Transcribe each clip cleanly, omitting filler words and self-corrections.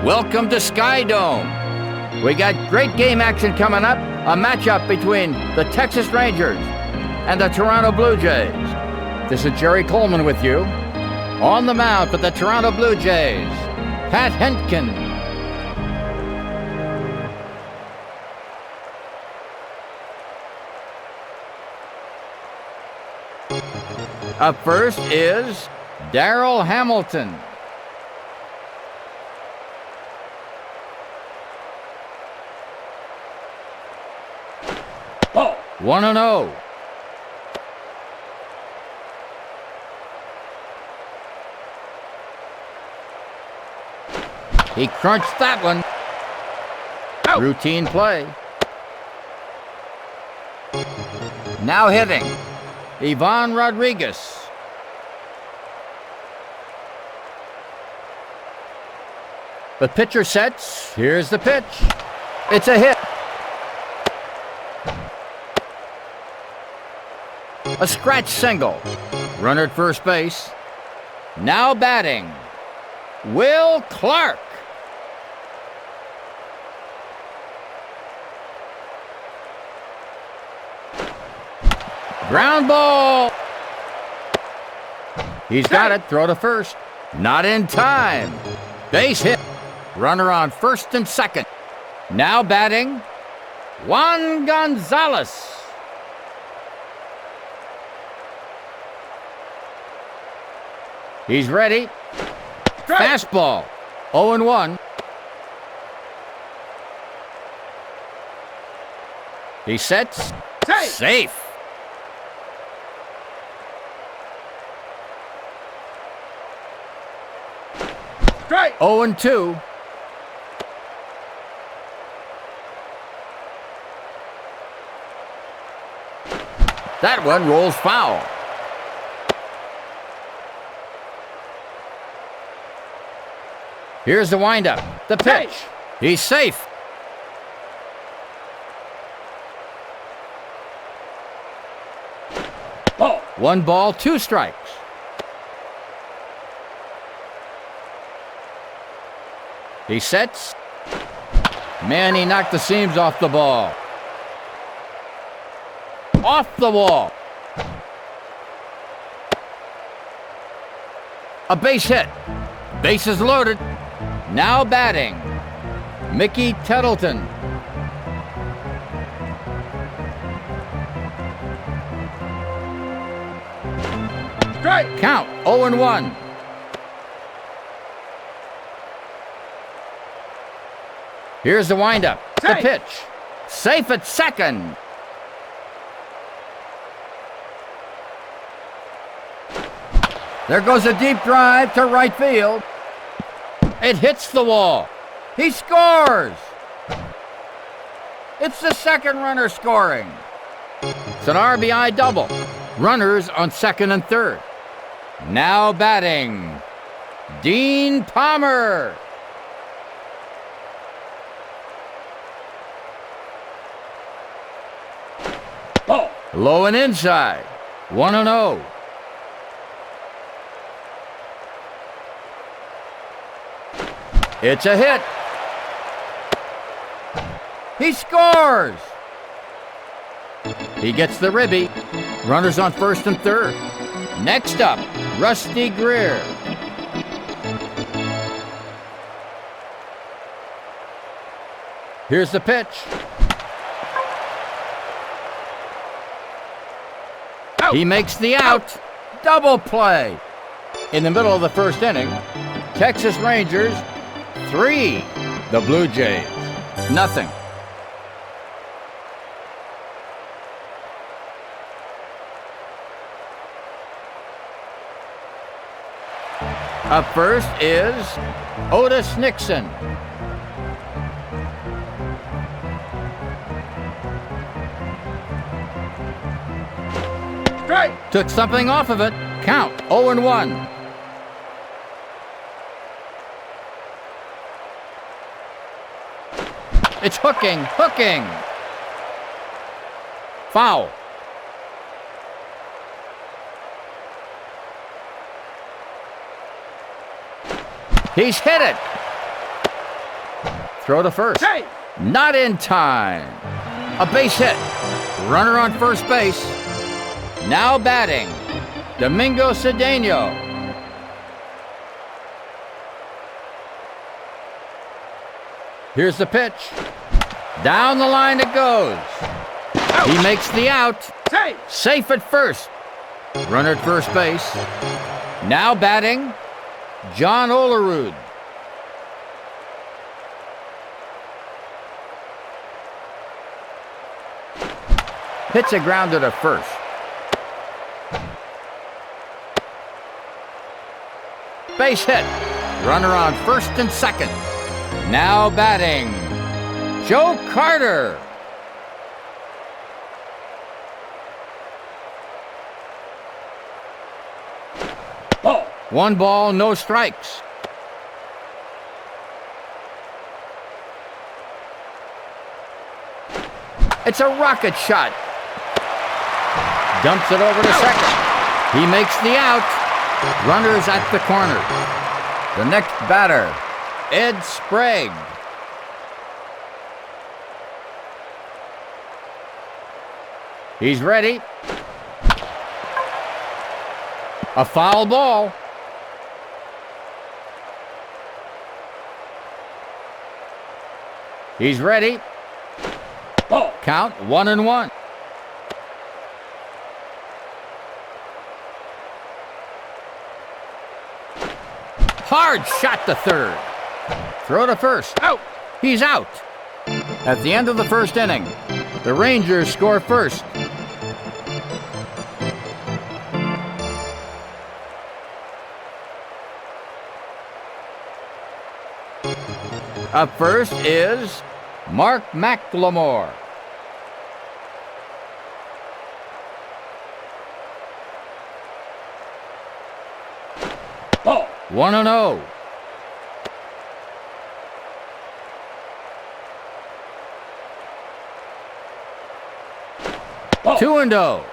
Welcome to Sky Dome. We got great game action coming up, a matchup between the Texas Rangers and the Toronto Blue Jays. This is Jerry Coleman with you. On the mound for the Toronto Blue Jays, Pat Hentgen. Up first is Darryl Hamilton. Oh, 1-0. He crunched that one. Out. Routine play. Now hitting, Ivan Rodriguez. The pitcher sets. Here's the pitch. It's a hit. A scratch single. Runner at first base. Now batting, Will Clark. Ground ball. He's got it. Throw to first. Not in time. Base hit. Runner on first and second. Now batting, Juan Gonzalez. He's ready. Strike. Fastball. 0-1. He sets. Safe. Strike. 0-2. That one rolls foul. Here's the windup. The pitch. He's safe. Ball. 1 ball, 2 strikes. He sets. Man, he knocked the seams off the ball. Off the wall. A base hit. Bases loaded. Now batting, Mickey Tettleton. Strike. Count. 0-1. Here's the windup. The pitch. Safe at second. There goes a deep drive to right field. It hits the wall. He scores. It's the second runner scoring. It's an RBI double. Runners on second and third. Now batting, Dean Palmer. Low and inside. 1-0. It's a hit. He scores. He gets the ribby. Runners on first and third. Next up, Rusty Greer. Here's the pitch. Out. He makes the out. Double play. In the middle of the first inning, Texas Rangers 3, the Blue Jays 0. Up first is Otis Nixon. Strike. Took something off of it. Count 0-1. It's hooking. Foul. He's hit it. Throw to first. Hey. Not in time. A base hit. Runner on first base. Now batting, Domingo Cedeno. Here's the pitch. Down the line it goes. Out. He makes the out. Safe at first. Runner at first base. Now batting, John Olerud. Hits a grounder to first. Base hit. Runner on first and second. Now batting, Joe Carter. Ball. 1 ball, no strikes. It's a rocket shot. Dumps it over to second. He makes the out. Runners at the corner. The next batter, Ed Sprague. He's ready. A foul ball. He's ready. Ball. Count 1-1. Hard shot to third. Throw to first. Out. He's out. At the end of the first inning, the Rangers score first. Up first is Mark McLemore. Ball. 1-0. Ball. 2-0.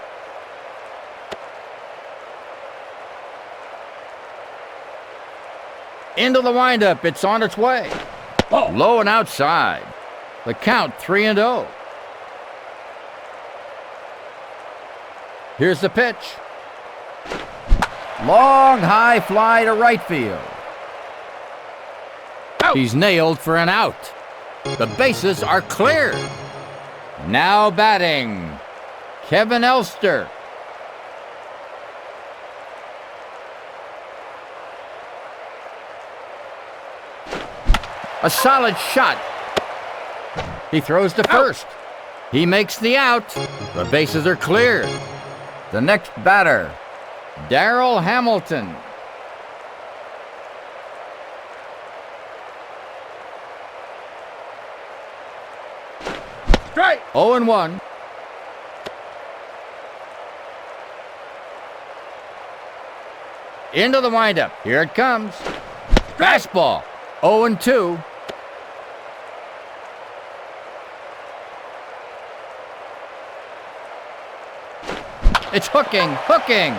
Into the windup. It's on its way. Ball. Low and outside. The count 3-0. Here's the pitch. Long high fly to right field. Out. He's nailed for an out. The bases are cleared. Now batting, Kevin Elster. A solid shot. He throws to first. He makes the out. The bases are cleared. The next batter, Darrell Hamilton. Strike. 0-1. Into the windup. Here it comes. Strike. Fastball. 0-2. It's hooking, hooking.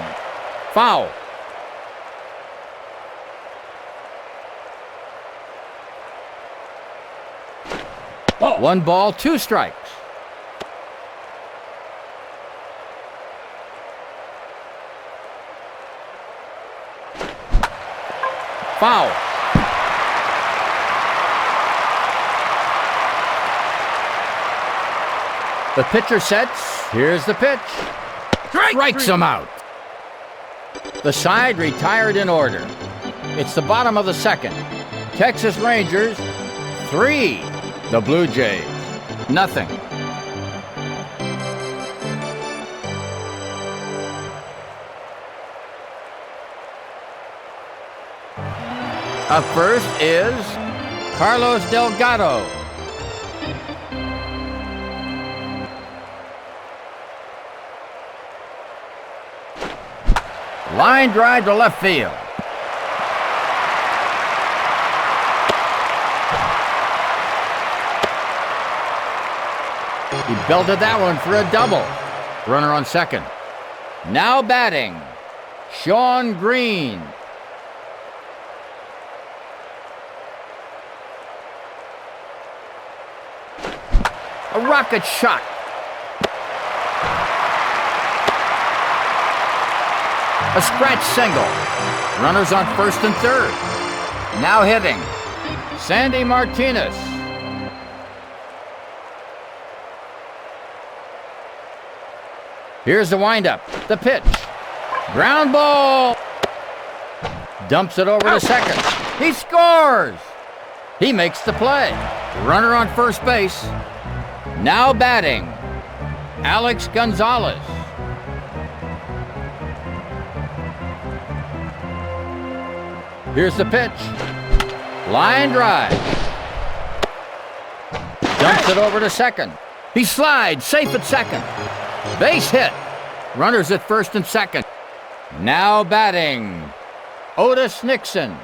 Foul. Ball. 1 ball, 2 strikes. Foul. The pitcher sets. Here's the pitch. Strikes him out. The side retired in order. It's the bottom of the second. Texas Rangers 3. The Blue Jays nothing. Up first is Carlos Delgado. Line drive to left field. He belted that one for a double. Runner on second. Now batting, Sean Green. A rocket shot. A scratch single. Runners on first and third. Now hitting, Sandy Martinez. Here's the windup, the pitch. Ground ball. Dumps it over to second. He scores. He makes the play. Runner on first base. Now batting, Alex Gonzalez. Here's the pitch. Line drive. Dumps it over to second. He slides, safe at second. Base hit. Runners at first and second. Now batting, Otis Nixon.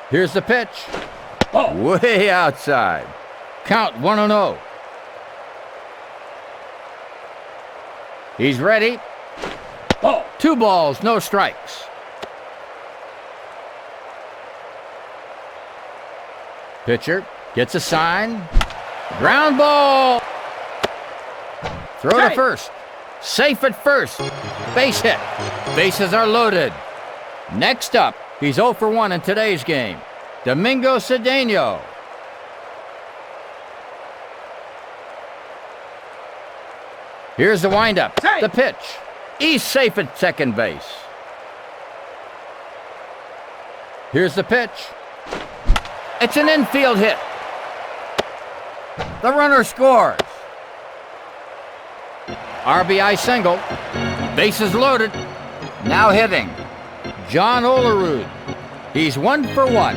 Here's the pitch. Ball. Way outside. Count 1-0. He's ready. Ball. 2 balls, no strikes. Pitcher gets a sign. Ground ball. Throw to first. Safe at first. Base hit. Bases are loaded. Next up, he's 0 for 1 in today's game, Domingo Cedeno. Here's the windup, the pitch. He's safe at second base. Here's the pitch. It's an infield hit. The runner scores. RBI single. Bases loaded. Now hitting, John Olerud. He's 1 for 1.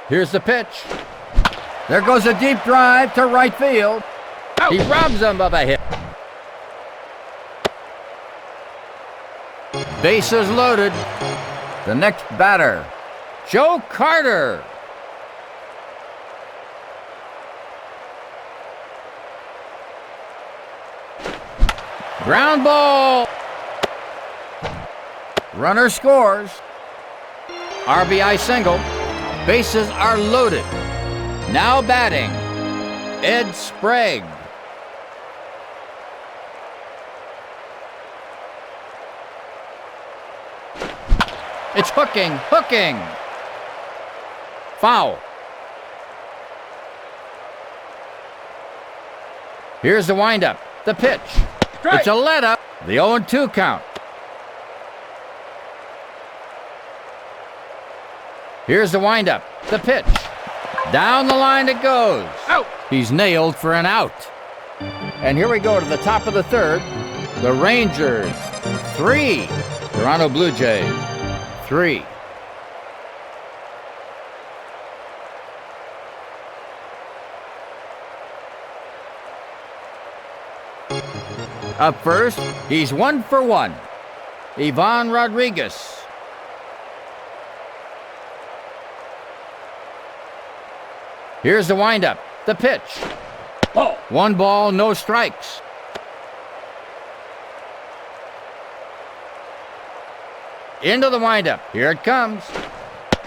Here's the pitch. There goes a deep drive to right field. Out. He robs him of a hit. Bases loaded. The next batter, Joe Carter. Ground ball. Runner scores. RBI single. Bases are loaded. Now batting, Ed Sprague. It's hooking, hooking. Foul. Here's the windup, the pitch. It's a let-up, the 0-2 count. Here's the windup, the pitch. Down the line it goes. Out. He's nailed for an out. And here we go to the top of the third. The Rangers 3, Toronto Blue Jays 3. Up first, he's 1 for 1. Ivan Rodriguez. Here's the windup. The pitch. Ball. 1 ball, no strikes. Into the windup. Here it comes.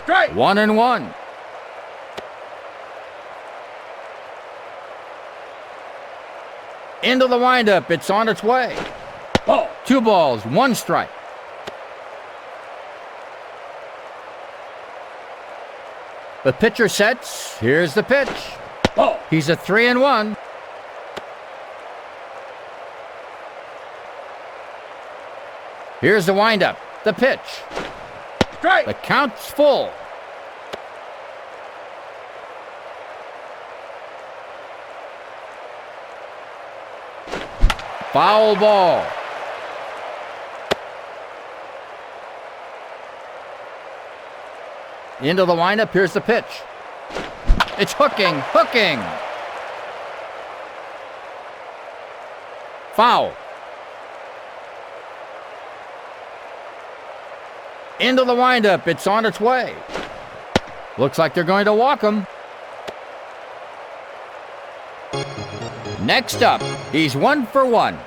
Strike. 1-1. Into the windup. It's on its way. Ball. 2 balls, 1 strike. The pitcher sets. Here's the pitch. Ball. He's a 3-1. Here's the windup. The pitch. Strike. The count's full. Foul ball. Into the windup. Here's the pitch. It's hooking. Foul. Into the windup. It's on its way. Looks like they're going to walk him. Next up, he's 1 for 1.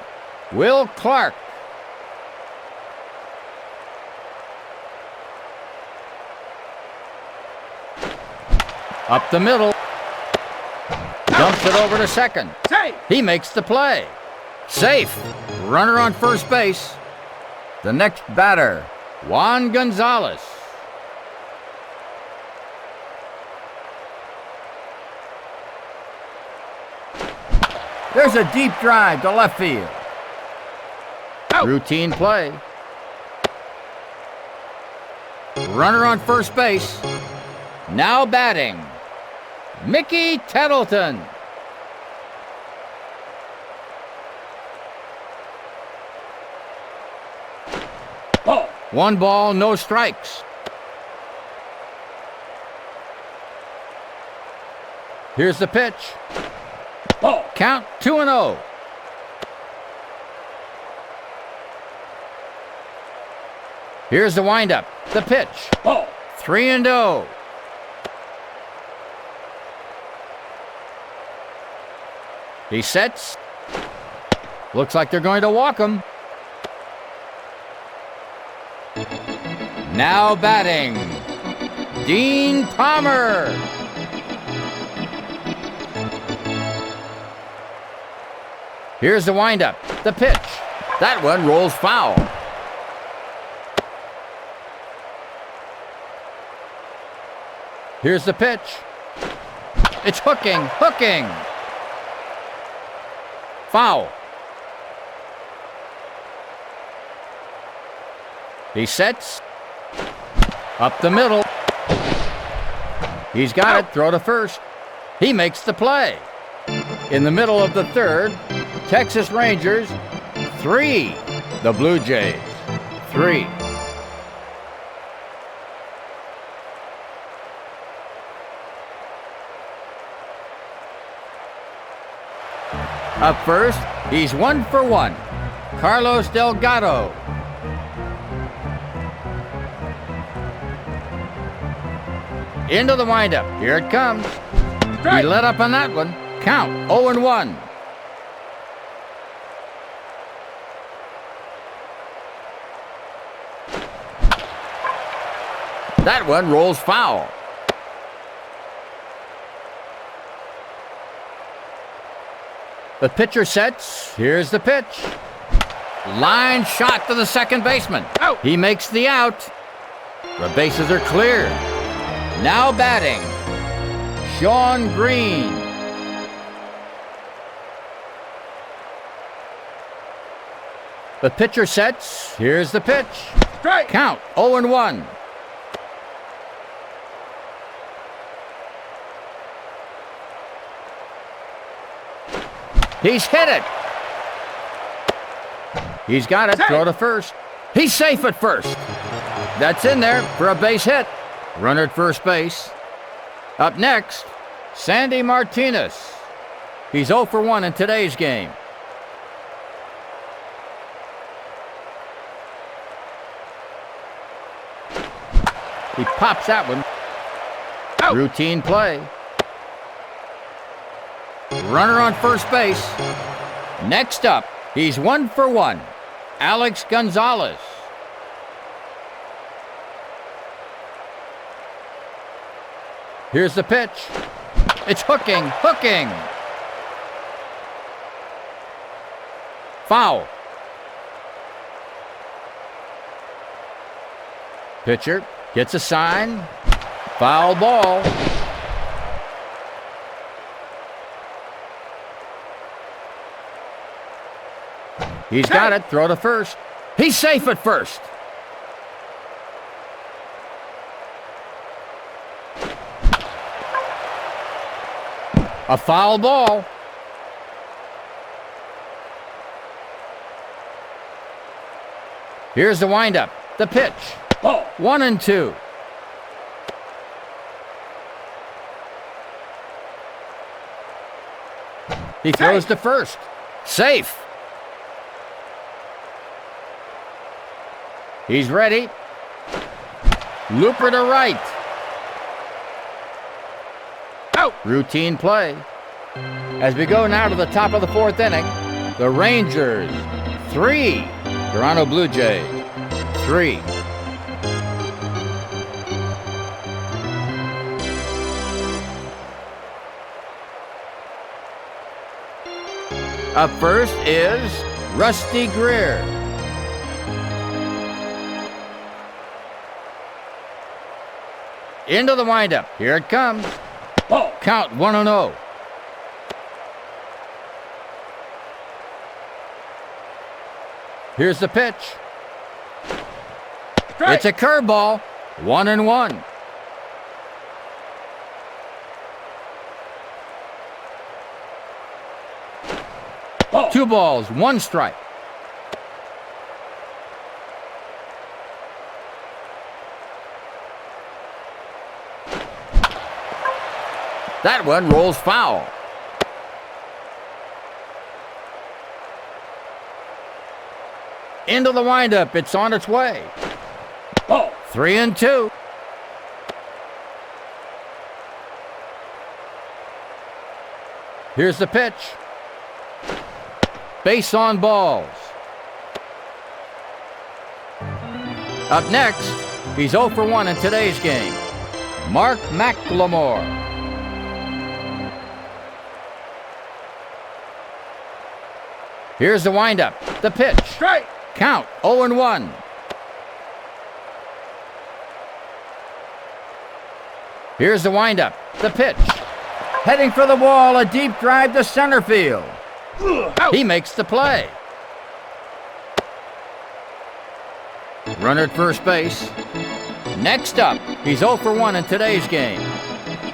Will Clark. Up the middle. Dumps it over to second. Safe. He makes the play. Safe. Runner on first base. The next batter, Juan Gonzalez. There's a deep drive to left field. Out. Routine play. Runner on first base. Now batting, Mickey Tettleton. Ball. 1 ball, no strikes. Here's the pitch. Ball. Count 2-0. Here's the windup. The pitch. Ball. 3-0. He sets. Looks like they're going to walk him. Now batting, Dean Palmer. Here's the windup. The pitch. That one rolls foul. Here's the pitch. It's hooking. Foul. He sets. Up the middle. He's got it. Throw to first. He makes the play. In the middle of the third, Texas Rangers 3. The Blue Jays 3. Up first, he's 1 for 1. Carlos Delgado. Into the windup. Here it comes. Strike. He let up on that one. Count 0-1. That one rolls foul. The pitcher sets. Here's the pitch. Line shot to the second baseman. Out. He makes the out. The bases are clear. Now batting, Sean Green. The pitcher sets. Here's the pitch. Strike. Count 0-1. He's hit it. He's got it. Safe. Throw to first. He's safe at first. That's in there for a base hit. Runner at first base. Up next, Sandy Martinez. He's 0 for 1 in today's game. He pops that one. Out. Routine play. runner on first base. Next up, he's 1 for 1, Alex Gonzalez. Here's the pitch. It's hooking. Foul. Pitcher gets a sign. Foul ball. He's got it. Throw to first. He's safe at first. A foul ball. Here's the windup. The pitch. Ball. 1-2. He throws to first. Safe. He's ready. Looper to right. Out. Routine play. As we go now to the top of the 4th inning, the Rangers 3, Toronto Blue Jays 3. Up first is Rusty Greer. Into the windup. Here it comes. Ball. Count 1-0. Here's the pitch. Strike. It's a curveball. 1-1. Ball. 2 balls, 1 strike. That one rolls foul. Into the windup. It's on its way. Ball. 3-2. Here's the pitch. Base on balls. Up next, he's 0 for 1 in today's game. Mark McLemore. Here's the windup. The pitch. Strike. Count 0-1. Here's the windup. The pitch. Heading for the wall, a deep drive to center field. Out. He makes the play. Runner at first base. Next up, he's 0 for 1 in today's game.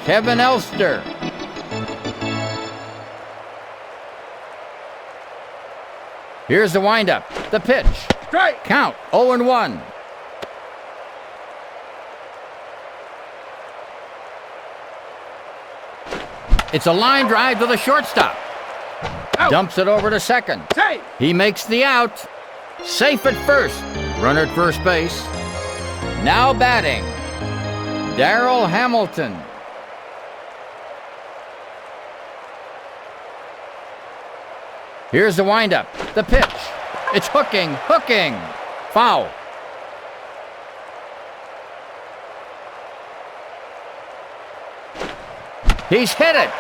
Kevin Elster. Here's the windup. The pitch. Strike. Count 0-1. It's a line drive to the shortstop. Out. Dumps it over to second. Safe. He makes the out. Safe at first. Runner at first base. Now batting, Darrell Hamilton. Here's the windup. The pitch. It's hooking. Foul. He's hit it.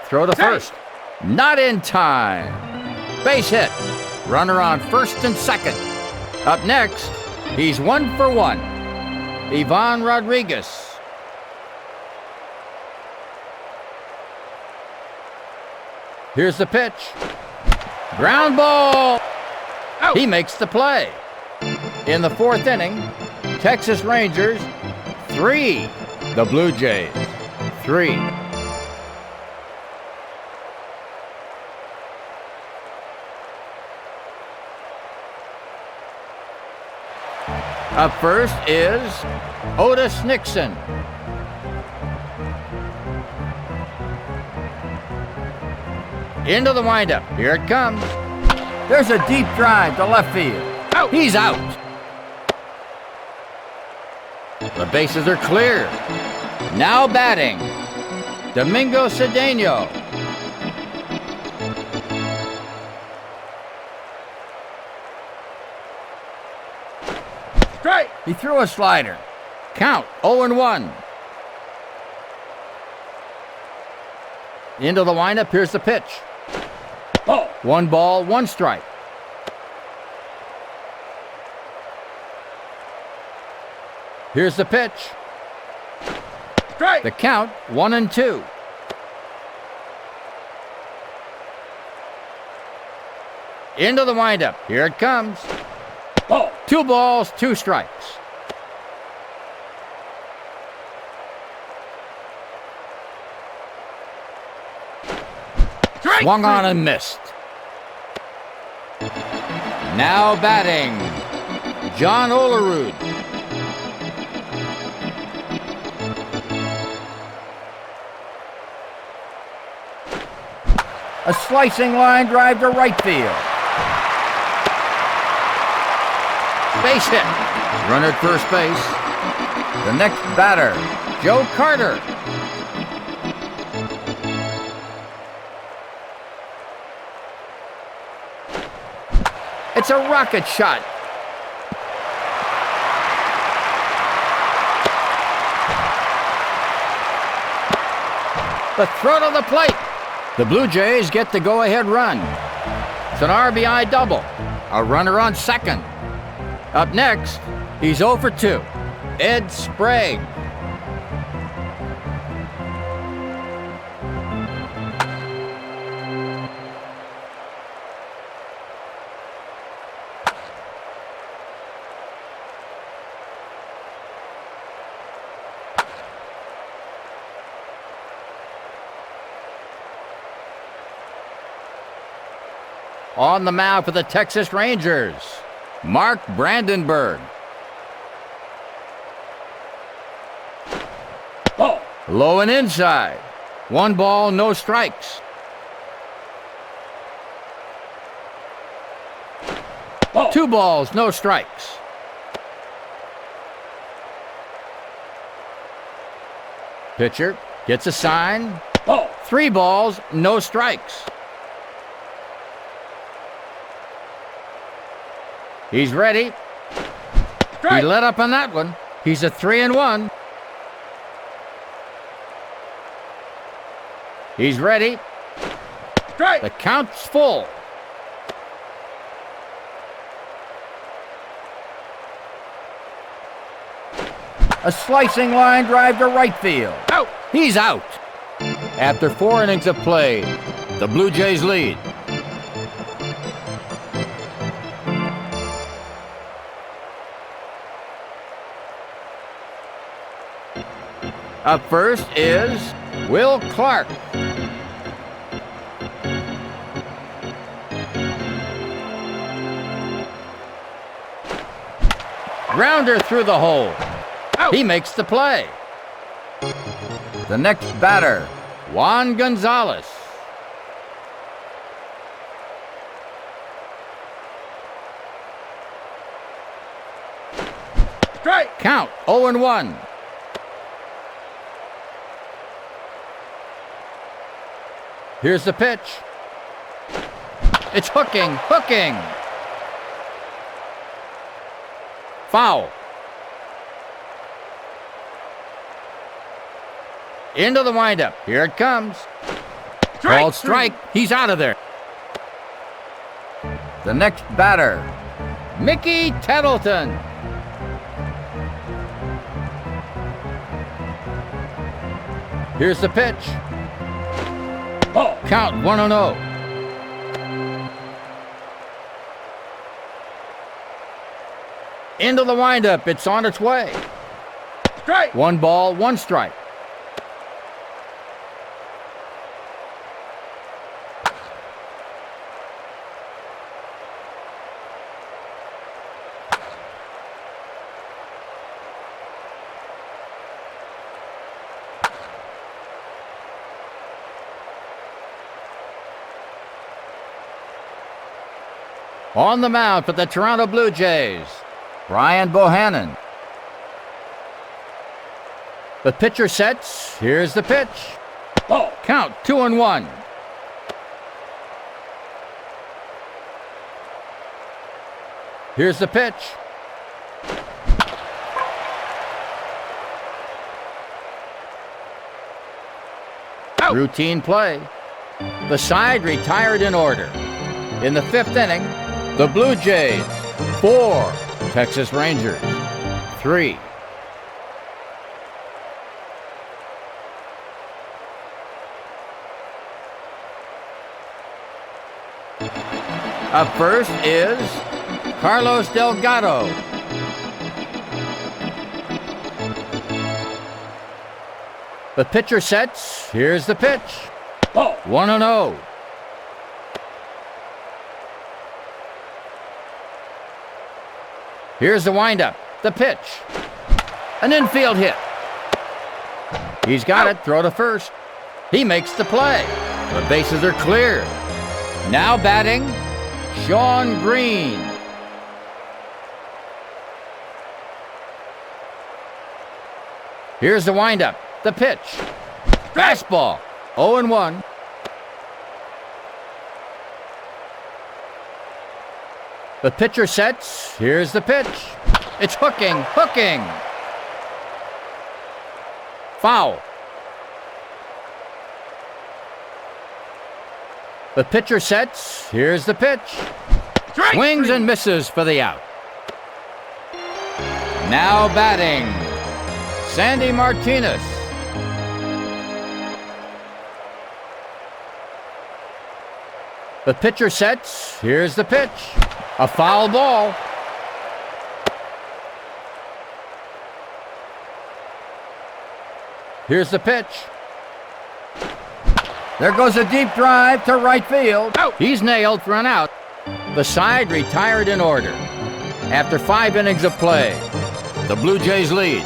Throw to first. Not in time. Base hit. Runner on first and second. Up next, he's 1 for 1. Ivan Rodriguez. Here's the pitch. Ground ball. Out. He makes the play. In the 4th inning, Texas Rangers 3. The Blue Jays 3. Up first is Otis Nixon. Into the windup. Here it comes. There's a deep drive to left field. Out. He's out. The bases are clear. Now batting, Domingo Cedeno. Strike. He threw a slider. Count 0-1. Into the windup, here's the pitch. Ball. 1 ball, 1 strike. Here's the pitch. Strike. The count 1-2. Into the windup, here it comes. Ball. 2 balls, 2 strikes. Strike. Swung on and missed. Now batting, John Olerud. A slicing line drive to right field. Base hit. Runner at first base. The next batter, Joe Carter. It's a rocket shot. The throw to the plate. The Blue Jays get the go-ahead run. It's an RBI double. A runner on second. Up next, he's 0 for 2. Ed Sprague. On the mound for the Texas Rangers, Mark Brandenburg. Ball. Low and inside. 1 ball, no strikes. Ball. 2 balls, no strikes. Pitcher gets a sign. Ball. 3 balls, no strikes. He's ready. Strike. He let up on that one. He's a 3-1. He's ready. Strike. The count's full. A slicing line drive to right field. Out. He's out. After 4 innings of play, the Blue Jays lead. Up first is Will Clark. Grounder through the hole. Out. He makes the play. The next batter, Juan Gonzalez. Strike. Count 0-1. Here's the pitch. It's hooking. Foul. Into the windup. Here it comes. Called strike. He's out of there. The next batter, Mickey Tettleton. Here's the pitch. Ball. Count 1-0. Into the windup. It's on its way. Strike. 1 ball, 1 strike. On the mound for the Toronto Blue Jays, Brian Bohannon. The pitcher sets. Here's the pitch. Ball. Count 2-1. Here's the pitch. Out. Routine play. The side retired in order. In the 5th inning, the Blue Jays 4, Texas Rangers 3. Up first is Carlos Delgado. The pitcher sets. Here's the pitch. Ball. 1-0. Here's the windup. The pitch. An infield hit. He's got it. Throw to first. He makes the play. The bases are clear. Now batting, Sean Green. Here's the windup. The pitch. Fastball. 0-1. The pitcher sets. Here's the pitch. It's hooking. Foul. The pitcher sets. Here's the pitch. Swings and misses for the out. Now batting, Sandy Martinez. The pitcher sets. Here's the pitch. A foul ball. Here's the pitch. There goes a deep drive to right field. Out. He's nailed for an out. The side retired in order. After 5 innings of play, the Blue Jays lead.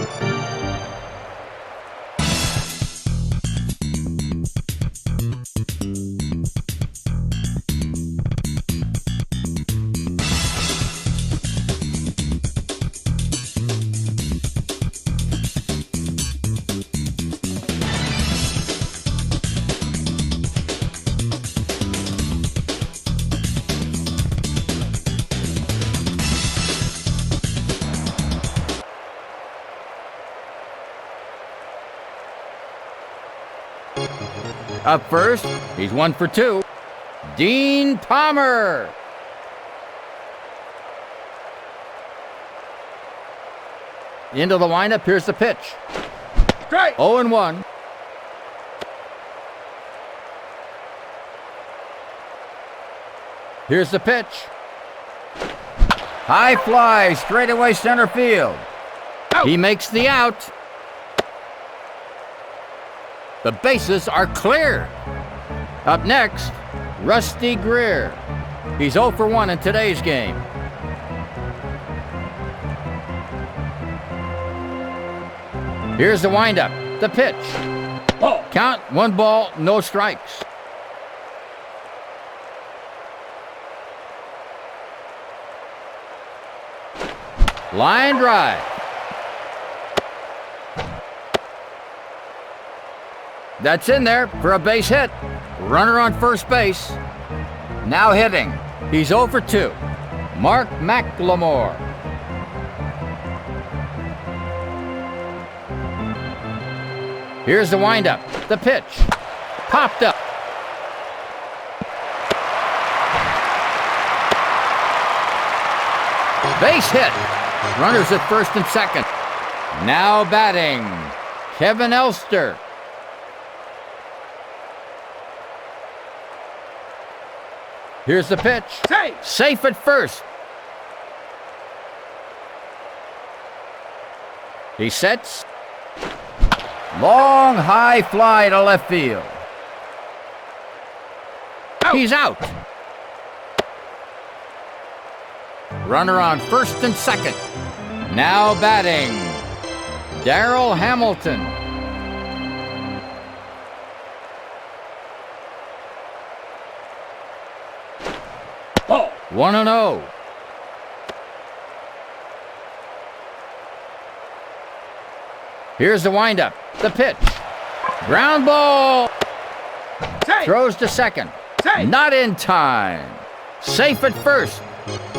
Up first, he's 1 for 2. Dean Palmer. Into the windup, here's the pitch. Strike. 0-1. Here's the pitch. High fly, straightaway center field. Out. He makes the out. The bases are clear. Up next, Rusty Greer. He's 0 for 1 in today's game. Here's the windup, the pitch. Ball. Count, 1 ball, no strikes. Line drive. That's in there for a base hit. Runner on first base. Now hitting. He's 0 for 2. Mark McLemore. Here's the windup. The pitch. Popped up. Base hit. Runners at first and second. Now batting, Kevin Elster. Here's the pitch. Safe at first. He sets. Long high fly to left field. Out. He's out. Runner on first and second. Now batting, Darrell Hamilton. Ball. 1-0. Here's the windup, the pitch. Ground ball. Safe. Throws to second. Safe. Not in time. Safe at first.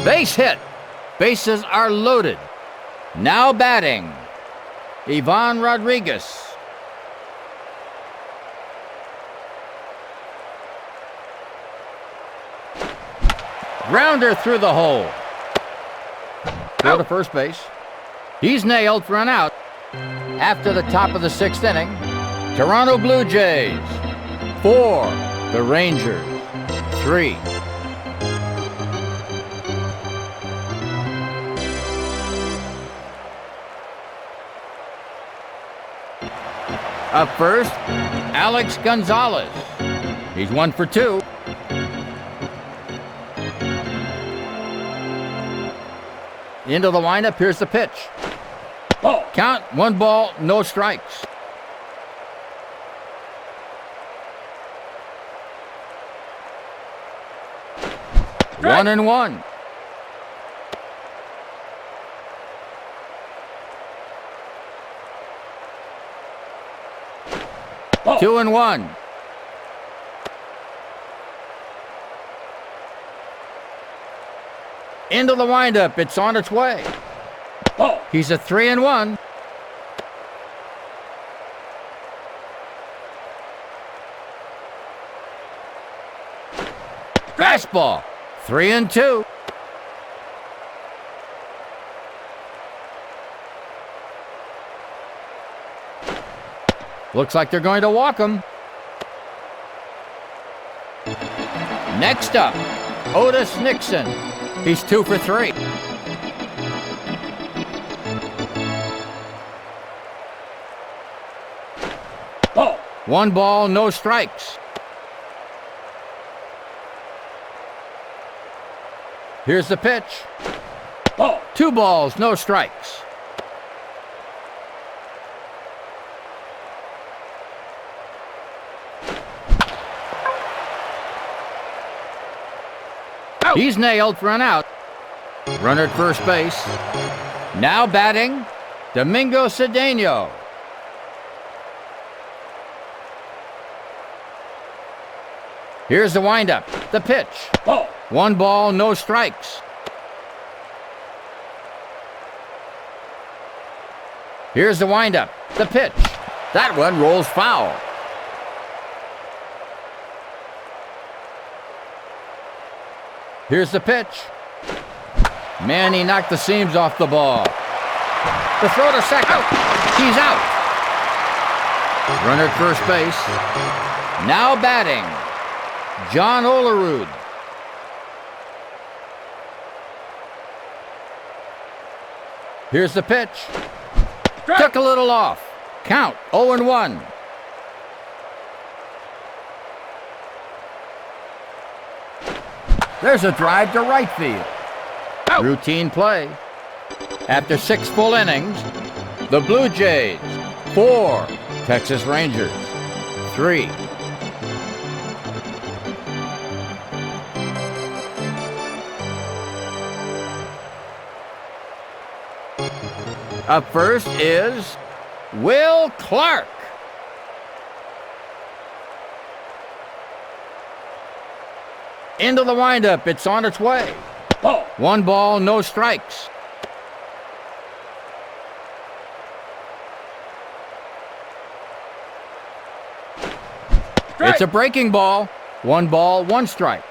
Base hit. Bases are loaded. Now batting, Ivan Rodriguez. Grounder through the hole. Throw to first base. He's nailed for an out. After the top of the sixth inning, Toronto Blue Jays 4, the Rangers 3. Up first, Alex Gonzalez. He's 1 for 2. Into the windup, here's the pitch. Ball. Count, 1 ball, no strikes. Strike. 1-1. Ball. 2-1. Into the windup, it's on its way. Ball. He's a 3-1. Fastball, 3-2. Looks like they're going to walk him. Next up, Otis Nixon. He's 2 for 3. Ball. 1 ball, no strikes. Here's the pitch. Ball. 2 balls, no strikes. Out. He's nailed for an out. Runner at first base. Now batting, Domingo Cedeno. Here's the windup, the pitch. Ball. 1 ball, no strikes. Here's the windup, the pitch. That one rolls foul. Here's the pitch. Man, he knocked the seams off the ball. The throw to second. He's out. Runner at first base. Now batting, John Olerud. Here's the pitch. Strike. Took a little off. Count, 0-1. There's a drive to right field. Out. Routine play. After 6 full innings, the Blue Jays 4, Texas Rangers 3. Up first is Will Clark. Into the windup, it's on its way. Ball. 1 ball, no strikes. Strike. It's a breaking ball. 1 ball, 1 strike.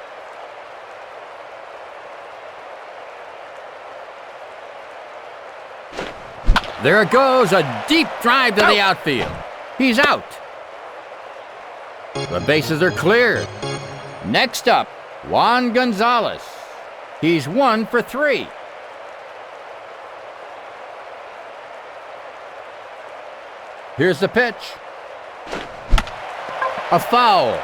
There it goes, a deep drive to the outfield. He's out. The bases are cleared. Next up, Juan Gonzalez. He's 1 for 3. Here's the pitch. A foul.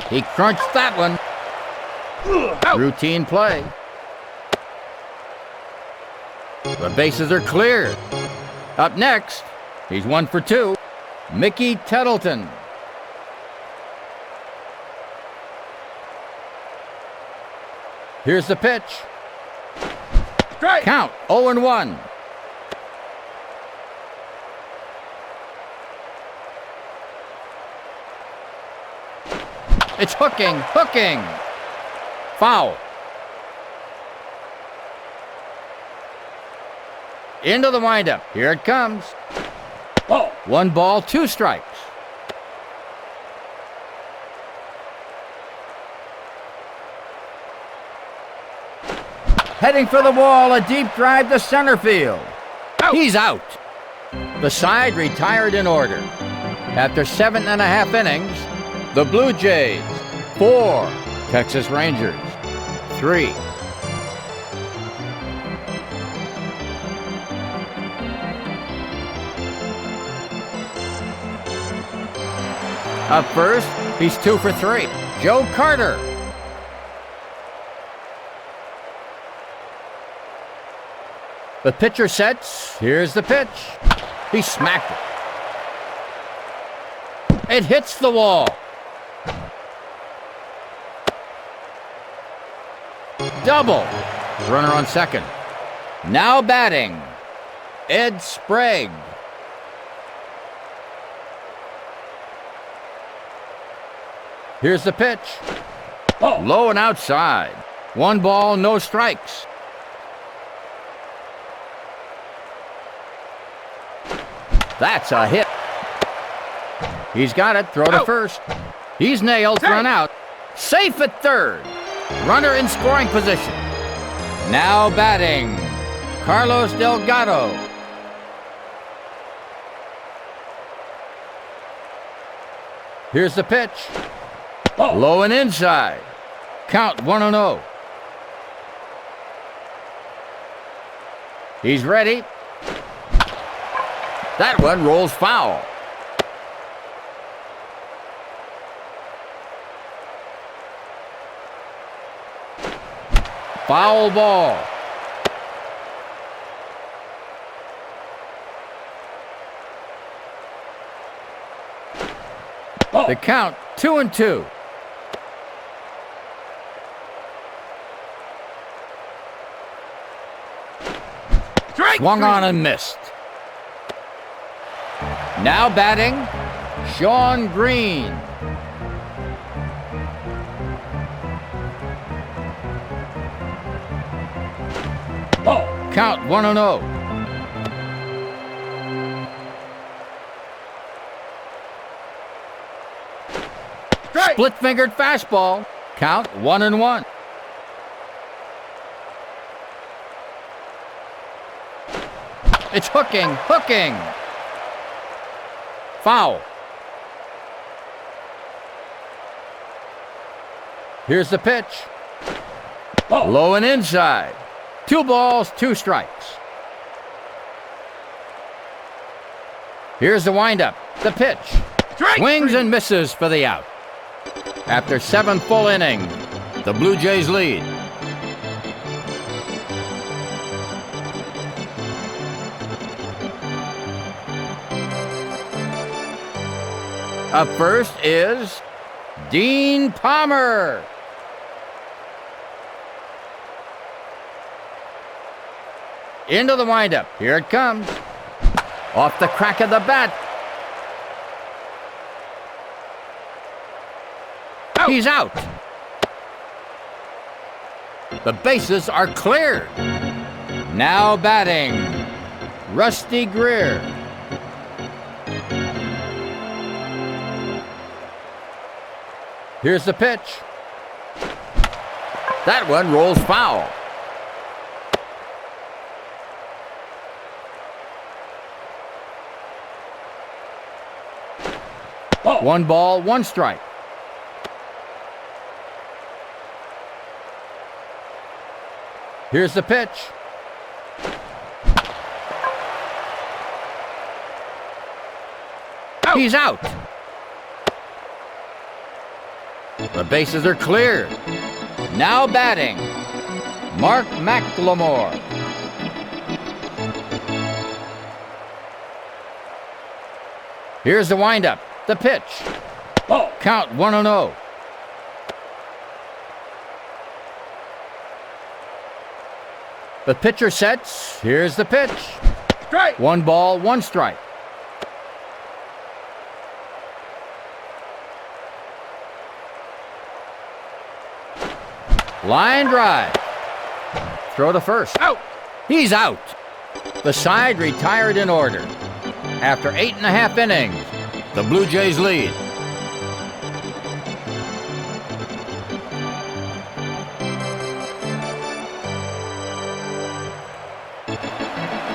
He crunched that one. Out. Routine play. The bases are cleared. Up next, he's 1 for 2. Mickey Tettleton. Here's the pitch. Strike. Count 0-1. It's hooking. Foul. Into the windup. Here it comes. Ball. 1 ball, 2 strikes. Heading for the wall, a deep drive to center field. Out. He's out. The side retired in order. After 7.5 innings, the Blue Jays 4, Texas Rangers 3. Up first, he's 2 for 3. Joe Carter. The pitcher sets. Here's the pitch. He smacked it. It hits the wall. Double. Runner on second. Now batting, Ed Sprague. Here's the pitch. Ball. Low and outside. 1 ball, no strikes. That's a hit. He's got it. Throw to Out. first. He's nailed. Safe. Run out. Safe at third. Runner in scoring position. Now batting, Carlos Delgado. Here's the pitch. Ball. Low and inside. Count 1-0. He's ready. That one rolls foul. Foul ball. Ball. The count 2-2. Strike. Swung on and missed. Now batting, Sean Green. Ball. Count 1-0. Strike. Split-fingered fastball. Count 1-1. It's hooking. Foul. Here's the pitch. Ball. Low and inside. 2 balls, 2 strikes. Here's the windup. The pitch. Strike. Swings and misses for the out. After 7 full innings, the Blue Jays lead. Up first is Dean Palmer. Into the windup. Here it comes. Off the crack of the bat. Out. He's out. The bases are cleared. Now batting, Rusty Greer. Here's the pitch. That one rolls foul. Ball. 1 ball, 1 strike. Here's the pitch. Out. He's out. The bases are cleared. Now batting, Mark McLemore. Here's the windup. The pitch. Ball. Count 1-0. The The pitcher sets. Here's the pitch. Strike. 1 ball, 1 strike. Line drive. Throw to first. Out. He's out. The side retired in order. After 8.5 innings, the Blue Jays lead.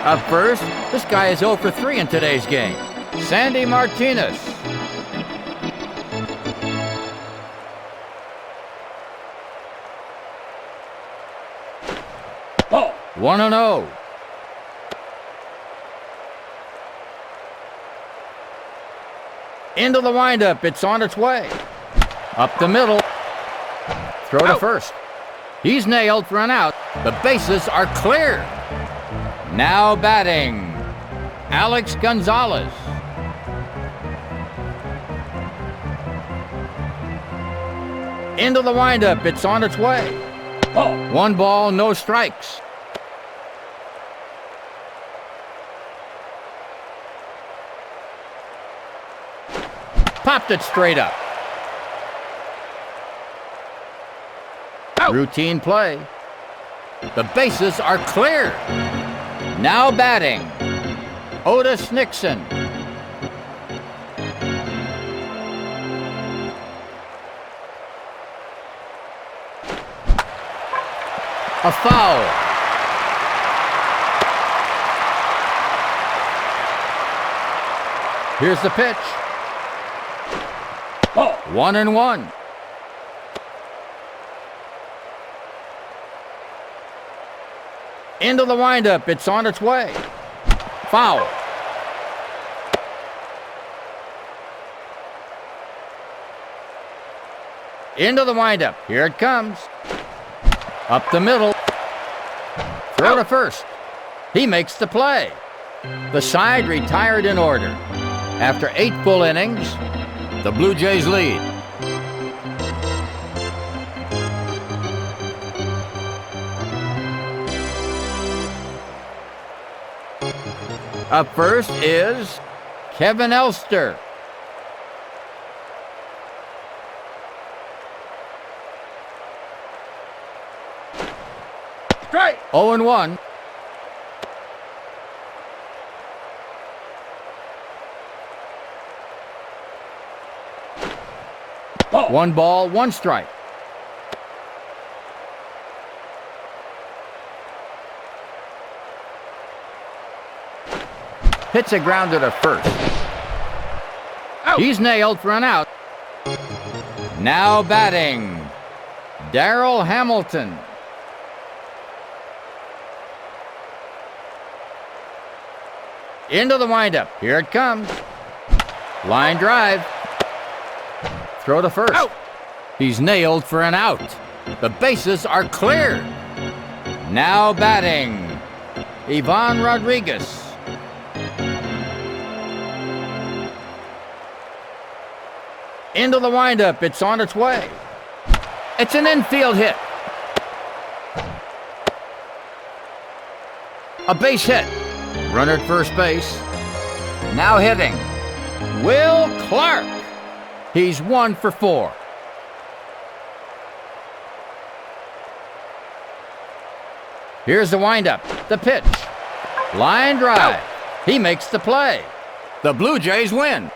Up first, this guy is 0 for 3 in today's game. Sandy Martinez. Ball. 1-0. Into the windup, it's on its way. Up the middle. Throw to Out. first. He's nailed for an out. The bases are clear. Now batting, Alex Gonzalez. Into the windup, it's on its way. Ball. 1 ball, no strikes. Popped it straight up. Out. Routine play. The bases are clear. Now batting, Otis Nixon. A foul. Here's the pitch. Ball. 1-1. Into the windup, it's on its way. Foul. Into the windup, here it comes. Up the middle. Throw to first. He makes the play. The side retired in order. After 8 full innings, the Blue Jays lead. Up first is Kevin Elster. Strike. 0-1. Ball. 1 ball, 1 strike. Hits a grounder to first. Out. He's nailed for an out. Now batting, Darrell Hamilton. Into the windup. Here it comes. Line drive. Throw to first. Out. He's nailed for an out. The bases are clear. Now batting, Ivan Rodriguez. Into the windup, it's on its way. It's an infield hit. A base hit. Runner at first base. Now hitting, Will Clark. He's 1 for 4. Here's the windup, the pitch. Line drive. He makes the play. The Blue Jays win.